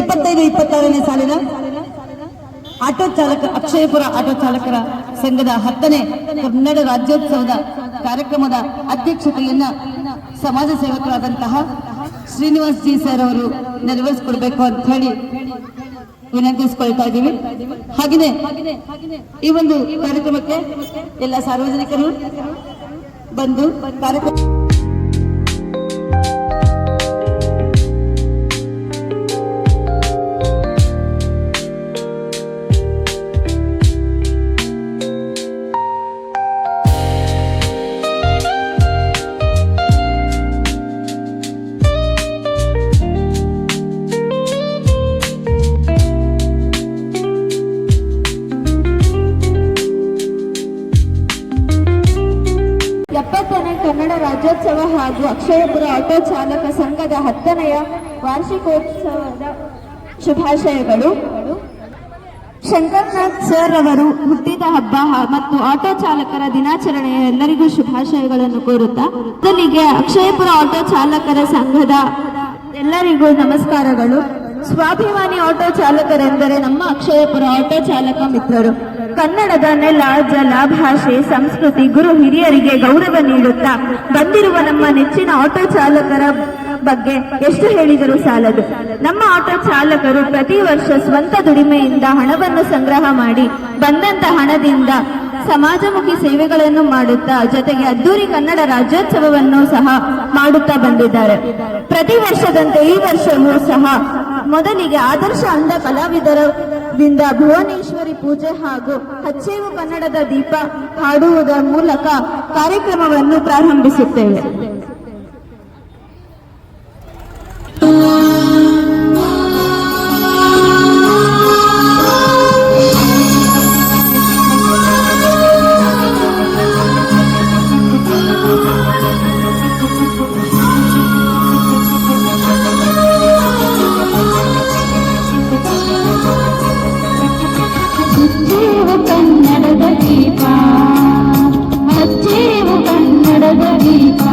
25-26ನೇ ಸಾಲಿನ ಆಟೋ ಚಾಲಕ ಅಕ್ಷಯಪುರ ಆಟೋ ಚಾಲಕರ ಸಂಘದ 10ನೇ ಕನ್ನಡ ರಾಜ್ಯೋತ್ಸವದ ಕಾರ್ಯಕ್ರಮದ ಅಧ್ಯಕ್ಷತೆಯನ್ನ ಸಮಾಜ ಸೇವಕರಾದಂತಹ ಶ್ರೀನಿವಾಸ್ ಜಿ ಸರ್ ಅವರು ನೆರವೇರಿಸಿಕೊಡ್ಬೇಕು ಅಂತ ಹೇಳಿ ವಿನಂತಿಸಿಕೊಳ್ತಾ ಇದ್ದೀವಿ. ಹಾಗೆಯೇ ಈ ಒಂದು ಕಾರ್ಯಕ್ರಮಕ್ಕೆ ಎಲ್ಲ ಸಾರ್ವಜನಿಕರು ಬಂದು ಕಾರ್ಯಕ್ರಮ ಕನ್ನಡ ರಾಜ್ಯೋತ್ಸವ ಹಾಗೂ ಅಕ್ಷಯಪುರ ಆಟೋ ಚಾಲಕ ಸಂಘದ 10ನೇ ವಾರ್ಷಿಕೋತ್ಸವದ ಶುಭಾಶಯಗಳು. ಶಂಕರ್ನಾಥ್ ಸರ್ ಅವರು ಹುಟ್ಟಿದ ಹಬ್ಬ ಮತ್ತು ಆಟೋ ಚಾಲಕರ ದಿನಾಚರಣೆಯ ಎಲ್ಲರಿಗೂ ಶುಭಾಶಯಗಳನ್ನು ಕೋರುತ್ತಾ ಮೊದಲಿಗೆ ಅಕ್ಷಯಪುರ ಆಟೋ ಚಾಲಕರ ಸಂಘದ ಎಲ್ಲರಿಗೂ ನಮಸ್ಕಾರಗಳು. ಸ್ವಾಭಿಮಾನಿ ಆಟೋ ಚಾಲಕರೆಂದರೆ ನಮ್ಮ ಅಕ್ಷಯಪುರ ಆಟೋ ಚಾಲಕ ಮಿತ್ರರು. ಕನ್ನಡದ ನೆಲ, ಜಲ, ಭಾಷೆ, ಸಂಸ್ಕೃತಿ, ಗುರು ಹಿರಿಯರಿಗೆ ಗೌರವ ನೀಡುತ್ತಾ ಬಂದಿರುವ ನಮ್ಮ ನೆಚ್ಚಿನ ಆಟೋ ಚಾಲಕರ ಬಗ್ಗೆ ಎಷ್ಟು ಹೇಳಿದರೂ ಸಾಲದು. ನಮ್ಮ ಆಟೋ ಚಾಲಕರು ಪ್ರತಿ ವರ್ಷ ಸ್ವಂತ ದುಡಿಮೆಯಿಂದ ಹಣವನ್ನು ಸಂಗ್ರಹ ಮಾಡಿ ಬಂದಂತ ಹಣದಿಂದ ಸಮಾಜಮುಖಿ ಸೇವೆಗಳನ್ನು ಮಾಡುತ್ತಾ ಜೊತೆಗೆ ಅದ್ದೂರಿ ಕನ್ನಡ ರಾಜ್ಯೋತ್ಸವವನ್ನು ಸಹ ಮಾಡುತ್ತಾ ಬಂದಿದ್ದಾರೆ. ಪ್ರತಿ ವರ್ಷದಂತೆ ಈ ವರ್ಷವೂ ಸಹ ಮೊದಲಿಗೆ ಆದರ್ಶ ಅಂಧ ಕಲಾವಿದರಿಂದ ಭುವನೇಶ್ವರಿ ಪೂಜೆ ಹಾಗೂ ಹಚ್ಚೇವು ಕನ್ನಡದ ದೀಪ ಹಾಡುವುದರ ಮೂಲಕ ಕಾರ್ಯಕ್ರಮವನ್ನು ಪ್ರಾರಂಭಿಸುತ್ತೇವೆ. ಕನ್ನಡದ ದೀಪ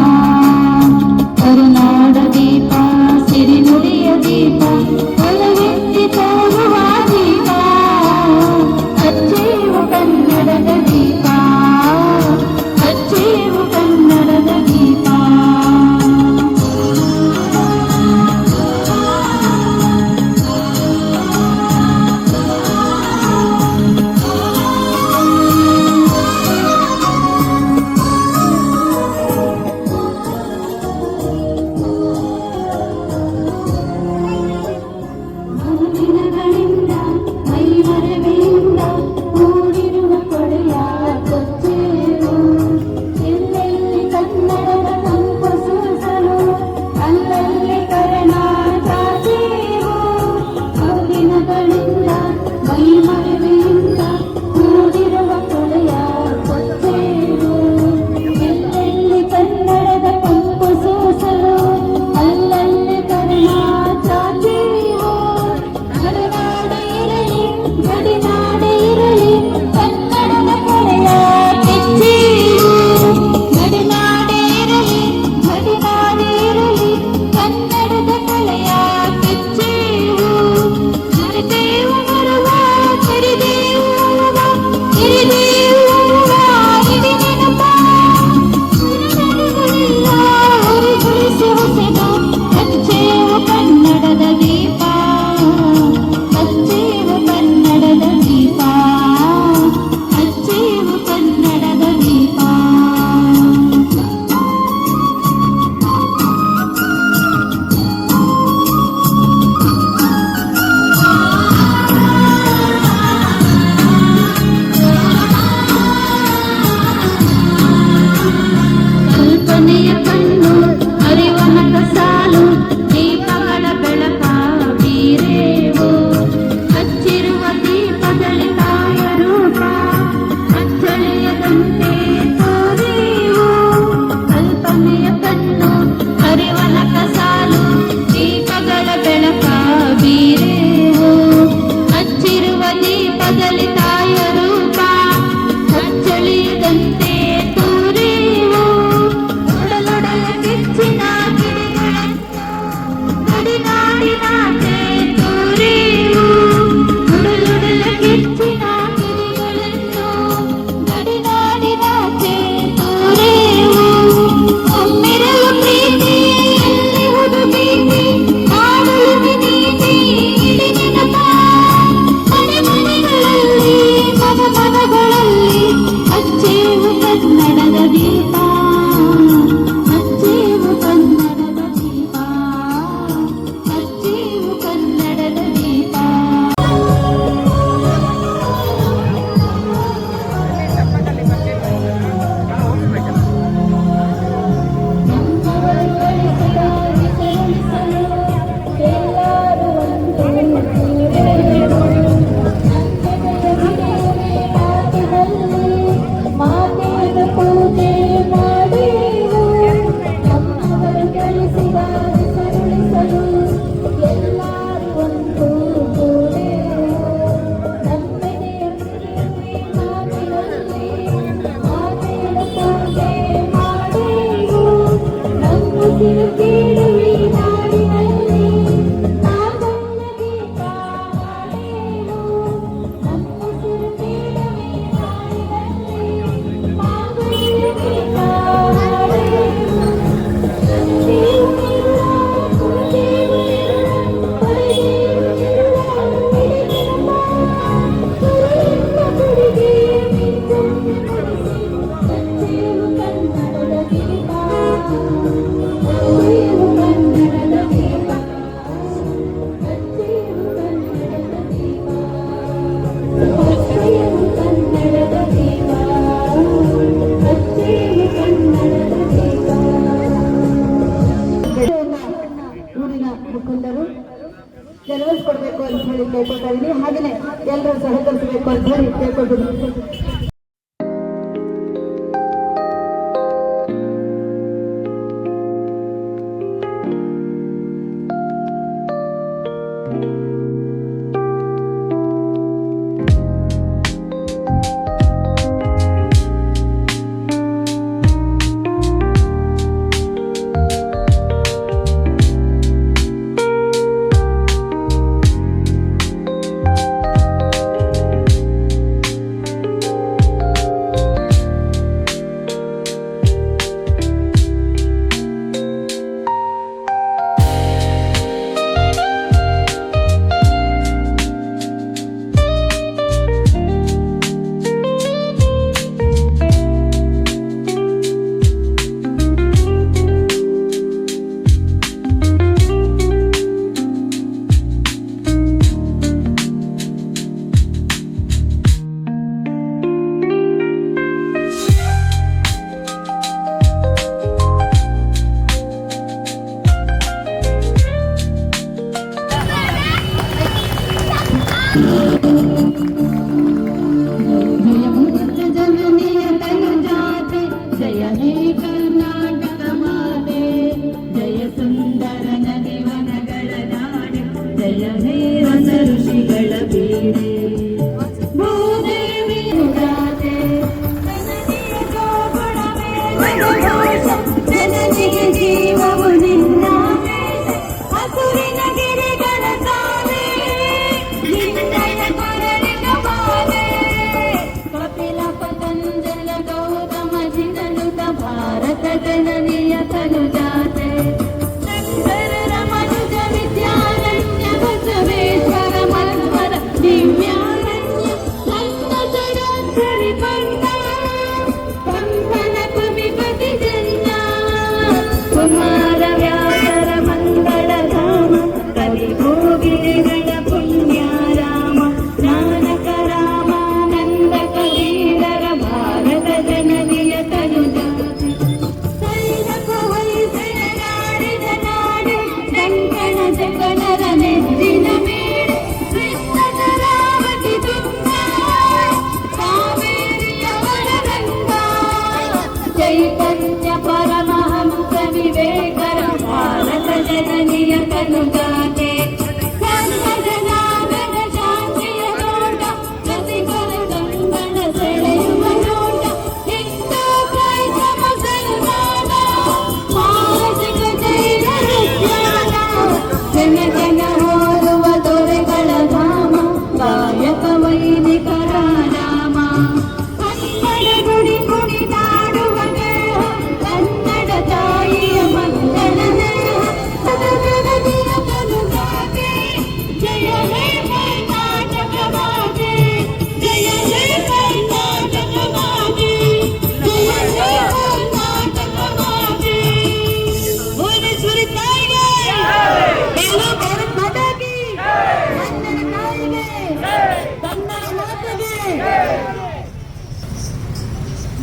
ಅಂತ ಹೇಳಿ ಕೇಳ್ಕೊತಾ ಇದೀನಿ. ಹಾಗೆಯೇ ಎಲ್ಲರೂ ಸಹಕರಿಸಬೇಕು ಅಂತ ಹೇಳಿ ಕೇಳ್ಕೊತೀನಿ.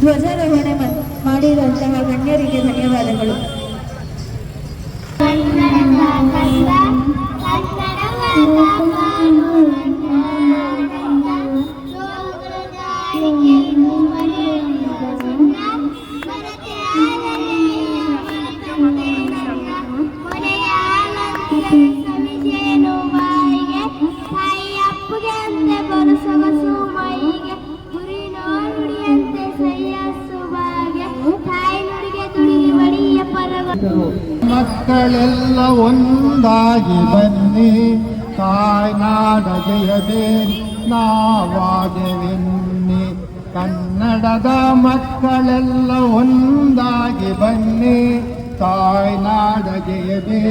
ಧ್ವಜಾರೋಹಣ ಮಾಡಿದಂತಹ ಗಣ್ಯರಿಗೆ ಧನ್ಯವಾದಗಳು. ಮಕ್ಕಳೆಲ್ಲ ಒಂದಾಗಿ ಬನ್ನಿ, ತಾಯ್ನಾಡ ಜಯದೇ ನಾವಾದೆವೆನ್ನಿ. ಕನ್ನಡದ ಮಕ್ಕಳೆಲ್ಲ ಒಂದಾಗಿ ಬನ್ನಿ, ತಾಯ್ನಾಡ ಜಯದೇ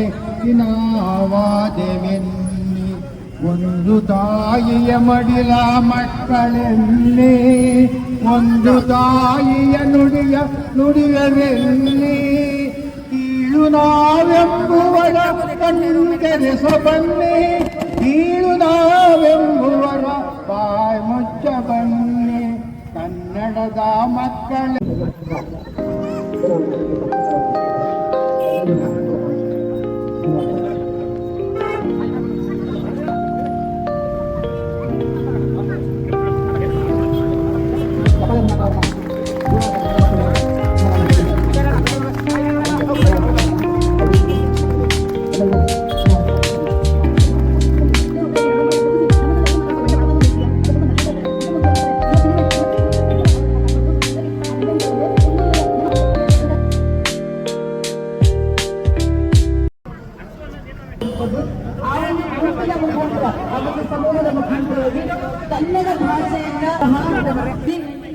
ನಾವಾದೆವೆನ್ನಿ. ಒಂದು ತಾಯಿಯ ಮಡಿಲ ಮಕ್ಕಳೆಲ್ಲಿ, ಒಂದು ತಾಯಿಯ ನುಡಿಯವೆಲ್ಲಿ. ಕೀಳು ನಾವೆಂಬುವರ ಕಣ್ಣೆರೆಸ ಬನ್ನಿ, ಕೀಳು ನಾವೆಂಬುವರ ಬಾಯ್ ಮುಚ್ಚ ಬನ್ನಿ. ಕನ್ನಡದ ಮಕ್ಕಳ ಆ ಒಂದು ಸಮೂಹದ ಮುಖಾಂತರವಾಗಿ ಕನ್ನಡ ಭಾಷೆಯನ್ನ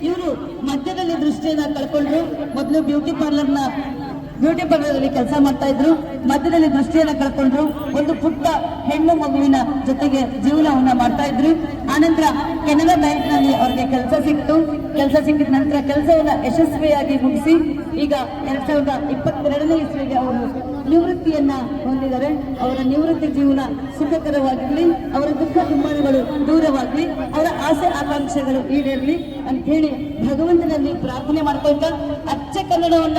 ಇವರು ಮಧ್ಯದಲ್ಲಿ ದೃಷ್ಟಿಯನ್ನ ಕಳ್ಕೊಂಡ್ರು. ಮೊದಲು ಬ್ಯೂಟಿ ಪಾರ್ಲರ್ನಲ್ಲಿ ಕೆಲಸ ಮಾಡ್ತಾ ಇದ್ರು. ಮಧ್ಯದಲ್ಲಿ ದೃಷ್ಟಿಯನ್ನ ಕಳ್ಕೊಂಡ್ರು. ಒಂದು ಪುಟ್ಟ ಹೆಣ್ಣು ಮಗುವಿನ ಜೊತೆಗೆ ಜೀವನವನ್ನ ಮಾಡ್ತಾ ಇದ್ರು. ಆನಂತರ ಕೆನರಾ ಬ್ಯಾಂಕ್ ನಲ್ಲಿ ಅವರಿಗೆ ಕೆಲಸ ಸಿಕ್ತು. ಕೆಲಸ ಸಿಕ್ಕಿದ ನಂತರ ಕೆಲಸವನ್ನ ಯಶಸ್ವಿಯಾಗಿ ಮುಗಿಸಿ ಈಗ 2022ನೇ ಇಸ್ವಿಗೆ ಅವರು ನಿವೃತ್ತಿಯನ್ನ ಹೊಂದಿದ್ದಾರೆ. ಅವರ ನಿವೃತ್ತಿ ಜೀವನ ಸುಖಕರವಾಗಿರ್ಲಿ, ಅವರ ದುಃಖ ದುಮ್ಮಾನಗಳು ದೂರವಾಗ್ಲಿ, ಅವರ ಆಸೆ ಆಕಾಂಕ್ಷೆಗಳು ಈಡೇರಲಿ ಅಂತ ಹೇಳಿ ಭಗವಂತನಲ್ಲಿ ಪ್ರಾರ್ಥನೆ ಮಾಡ್ಕೊಳ್ತಾ ಅಚ್ಚ ಕನ್ನಡವನ್ನ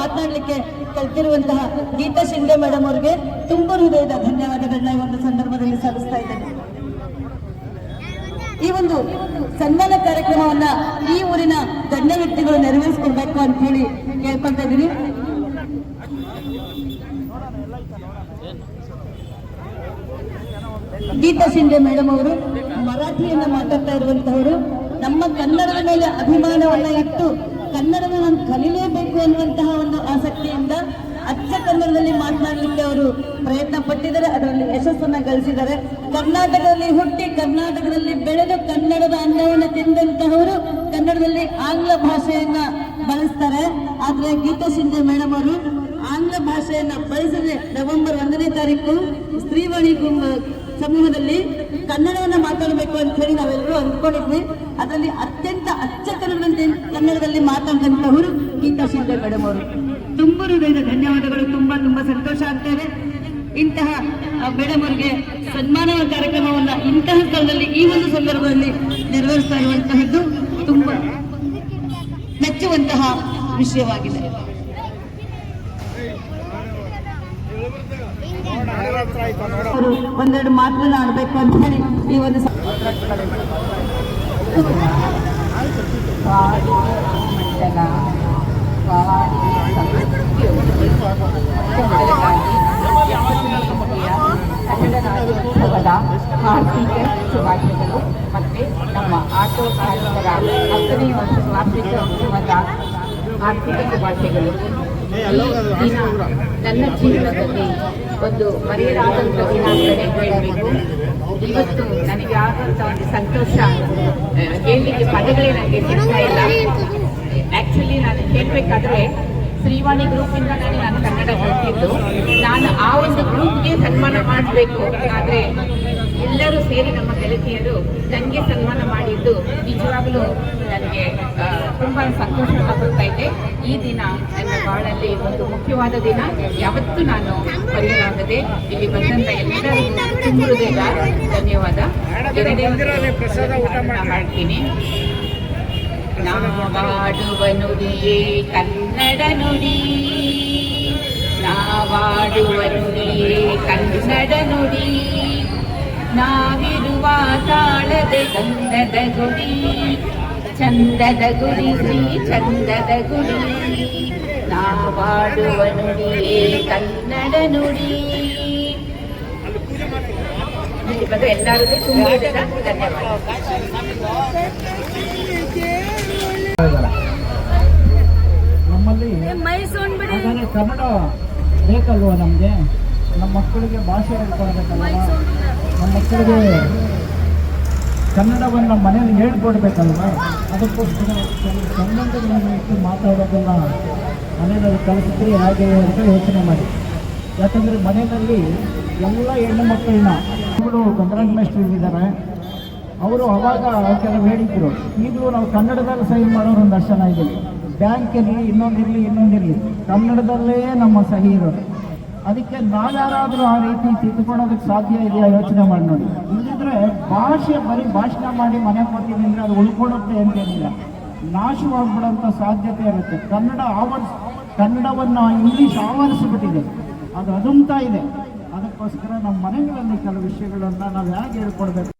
ಮಾತನಾಡಲಿಕ್ಕೆ ಕಲ್ತಿರುವಂತಹ ಗೀತಾ ಶಿಂದೆ ಮೇಡಮ್ ಅವರಿಗೆ ತುಂಬ ಹೃದಯದ ಧನ್ಯವಾದಗಳನ್ನ ಈ ಒಂದು ಸಂದರ್ಭದಲ್ಲಿ ಸಲ್ಲಿಸ್ತಾ ಇದ್ದೇನೆ. ಈ ಒಂದು ಸನ್ಮಾನ ಕಾರ್ಯಕ್ರಮವನ್ನ ಈ ಊರಿನ ಗಣ್ಯ ವ್ಯಕ್ತಿಗಳು ನೆರವೇರಿಸಿಕೊಳ್ಬೇಕು ಅಂತ ಹೇಳಿ ಕೇಳ್ಕೊಳ್ತಾ ಇದ್ದೀನಿ. ಗೀತಾ ಶಿಂದೆ ಮೇಡಮ್ ಅವರು ಮರಾಠಿಯನ್ನ ಮಾತಾಡ್ತಾ ಇರುವಂತಹವರು. ನಮ್ಮ ಕನ್ನಡದ ಮೇಲೆ ಅಭಿಮಾನವನ್ನ ಇಟ್ಟು ಕನ್ನಡವನ್ನು ನಾನು ಕಲಿಯಲೇಬೇಕು ಅನ್ನುವಂತಹ ಒಂದು ಆಸಕ್ತಿಯಿಂದ ಅಚ್ಚ ಕನ್ನಡದಲ್ಲಿ ಮಾತನಾಡಲಿಕ್ಕೆ ಅವರು ಪ್ರಯತ್ನ ಪಟ್ಟಿದ್ದಾರೆ. ಅದರಲ್ಲಿ ಯಶಸ್ಸನ್ನ ಗಳಿಸಿದ್ದಾರೆ. ಕರ್ನಾಟಕದಲ್ಲಿ ಹುಟ್ಟಿ ಕರ್ನಾಟಕದಲ್ಲಿ ಬೆಳೆದು ಕನ್ನಡದ ಅನ್ನವನ್ನು ತಿಂದಂತಹವರು ಕನ್ನಡದಲ್ಲಿ ಆಂಗ್ಲ ಭಾಷೆಯನ್ನ ಬಳಸ್ತಾರೆ. ಆದ್ರೆ ಗೀತಾ ಶಿಂದೆ ಮೇಡಮ್ ಅವರು ಆಂಗ್ಲ ಭಾಷೆಯನ್ನ ಬಳಸದೆ ನವೆಂಬರ್ 1ನೇ ತಾರೀಕು ಸ್ತ್ರೀವಾಣಿ ಸಮೂಹದಲ್ಲಿ ಕನ್ನಡವನ್ನ ಮಾತಾಡಬೇಕು ಅಂತ ಹೇಳಿ ನಾವೆಲ್ಲರೂ ಅಂದ್ಕೊಂಡಿದ್ವಿ. ಅದರಲ್ಲಿ ಅತ್ಯಂತ ಅಚ್ಚ ಕನ್ನಡದಲ್ಲಿ ಮಾತಾಡಿದಂತಹವರು ಗೀತಾ ಶಿಂದೆ ಮೇಡಮ್ ಅವರು. ತುಂಬ ಹೃದಯದ ಧನ್ಯವಾದಗಳು. ತುಂಬಾ ಸಂತೋಷ ಆಗ್ತೇವೆ. ಇಂತಹ ಮೇಡಮ್ ಅವರಿಗೆ ಸನ್ಮಾನ ಕಾರ್ಯಕ್ರಮವನ್ನ ಇಂತಹ ಸ್ಥಳದಲ್ಲಿ ಈ ಒಂದು ಸಂದರ್ಭದಲ್ಲಿ ನೆರವೇರಿಸ್ತಾ ಇರುವಂತಹದ್ದು ತುಂಬಾ ಮೆಚ್ಚುವಂತಹ ವಿಷಯವಾಗಿದೆ. ಅವರು ಒಂದೆರಡು ಮಾತನ್ನ ಆಡಬೇಕು ಅಂತ ಹೇಳಿ ಈ ಒಂದು ಕನ್ನಡ ರಾಜ್ಯೋತ್ಸವದ ಹಾರ್ದಿಕ ಶುಭಾಶಯಗಳು. ಮತ್ತೆ ನಮ್ಮ ಆಟೋ ಕಾರ್ಮಿಕರ 10ನೇ ವಾರ್ಷಿಕ ಉತ್ಸವದ ಆರ್ಥಿಕ ಶುಭಾಶಯಗಳು. ಈ ದಿನ ನನ್ನ ಜೀವನದಲ್ಲಿ ಒಂದು ಮರೆಯಲಾದಂಥ ದಿನ ಅಂತಲೇ ಹೇಳಬೇಕು. ಇವತ್ತು ನನಗೆ ಆದಂಥ ಒಂದು ಸಂತೋಷ ಹೇಳಲಿಕ್ಕೆ ಪದಗಳೇ ನನಗೆ ಸಿಗ್ತಾ ಇಲ್ಲ. ಆ್ಯಕ್ಚುಲಿ ನಾನು ಹೇಳಬೇಕಾದ್ರೆ ಶ್ರೀವಾಣಿ ಗ್ರೂಪಿಂದ ನಾನು ಕನ್ನಡ ಕಲಿತಿದ್ದು. ನಾನು ಆ ಒಂದು ಗ್ರೂಪ್ಗೆ ಸನ್ಮಾನ ಮಾಡಬೇಕು, ಆದರೆ ಎಲ್ಲರೂ ಸೇರಿ ನಮ್ಮ ಗೆಳತಿಯರು ನನಗೆ ಸನ್ಮಾನ ಮಾಡಿದ್ದು ನಿಜವಾಗಲೂ ನನಗೆ ತುಂಬ ಸಂತೋಷ ಆಗುತ್ತಾ ಇದೆ. ಈ ದಿನ ನನ್ನ ಬಾಳಲ್ಲಿ ಒಂದು ಮುಖ್ಯವಾದ ದಿನ, ಯಾವತ್ತೂ ನಾನು ಮರೆಯಲಾಗದೆ. ಇಲ್ಲಿ ಬಂದಂಥ ಎಲ್ಲರಿಗೂ ತುಂಬ ಹೃದಯದ ಧನ್ಯವಾದ. ಎರಡನೇ ಹಾಡ್ತೀನಿ. ನಾವಾಡುವ ನುಡಿಯೇ ಕನ್ನಡ ನುಡಿ, ನಾವಾಡುವ ನುಡಿಯೇ ಕನ್ನಡ ನುಡಿ, ನಾವಿರುವ ತಾಳದ ಚಂದದ ಗುಡಿ, ಚಂದದ ಗುಡಿ ಶ್ರೀ ಚಂದದ ಗುಡಿ, ನಾವಾಡುವ ನುಡಿಯೇ ಕನ್ನಡ ನುಡಿ. ಇಲ್ಲಿ ಬಂದು ಎಲ್ಲರಿಗೂ ತುಂಬ ಧನ್ಯವಾದ. ನಮ್ಮಲ್ಲಿ ಕನ್ನಡ ಬೇಕಲ್ವ ನಮಗೆ? ನಮ್ಮ ಮಕ್ಕಳಿಗೆ ಭಾಷೆ ಹೇಳ್ಕೊಡ್ಬೇಕಲ್ವ? ನಮ್ಮ ಮಕ್ಕಳಿಗೆ ಕನ್ನಡವನ್ನು ಮನೆಯಲ್ಲಿ ಹೇಳ್ಕೊಡ್ಬೇಕಲ್ವ? ಅದಕ್ಕೋಸ್ಕರ ಸಂಬಂಧಗಳನ್ನು ಇಟ್ಟು ಮಾತಾಡೋದನ್ನು ಮನೆಯಲ್ಲಿ ಕಲಿಸಿದ್ರೆ ಹೇಗೆ ಅಂತ ಯೋಚನೆ ಮಾಡಿ. ಯಾಕಂದರೆ ಮನೆಯಲ್ಲಿ ಎಲ್ಲ ಹೆಣ್ಣು ಮಕ್ಕಳನ್ನ ಕನ್ನಡ ಮೇಸ್ಟ್ರು ಇದ್ದಾರೆ. ಅವರು ಅವಾಗ ಕೆಲವು ಹೇಳಿದ್ರು. ಈಗಲೂ ನಾವು ಕನ್ನಡದಲ್ಲಿ ಸೈನ್ ಮಾಡೋರು ಒಂದಷ್ಟು ಜನ ಇದ್ದೀವಿ. ಬ್ಯಾಂಕಲ್ಲಿ ಇನ್ನೊಂದಿರಲಿ ಕನ್ನಡದಲ್ಲೇ ನಮ್ಮ ಸಹಿ ಇರೋದು. ಅದಕ್ಕೆ ನಾವ್ಯಾರಾದರೂ ಆ ರೀತಿ ತಿದ್ದುಕೊಳ್ಳೋದಕ್ಕೆ ಸಾಧ್ಯ ಇದೆಯಾ? ಯೋಚನೆ ಮಾಡಿ ನೋಡಿ. ಇಲ್ಲದಿದ್ರೆ ಭಾಷೆ ಬರೀ ಭಾಷಣ ಮಾಡಿ ಮನೆ ಕೊಡ್ತೀವಿ ಅಂದರೆ ಅದು ಉಳ್ಕೊಳ್ಳುತ್ತೆ ಅಂತೇನಿಲ್ಲ, ನಾಶವಾಗ್ಬಿಡೋಂಥ ಸಾಧ್ಯತೆ ಇರುತ್ತೆ. ಕನ್ನಡವನ್ನು ಇಂಗ್ಲೀಷ್ ಆವರಿಸಿಬಿಟ್ಟಿದೆ, ಅದು ಅದುಂತಾ ಇದೆ. ಅದಕ್ಕೋಸ್ಕರ ನಮ್ಮ ಮನೆಗಳಲ್ಲಿ ಕೆಲವು ವಿಷಯಗಳನ್ನು ನಾವು ಹೇಗೆ ಹೇಳ್ಕೊಡ್ಬೇಕು.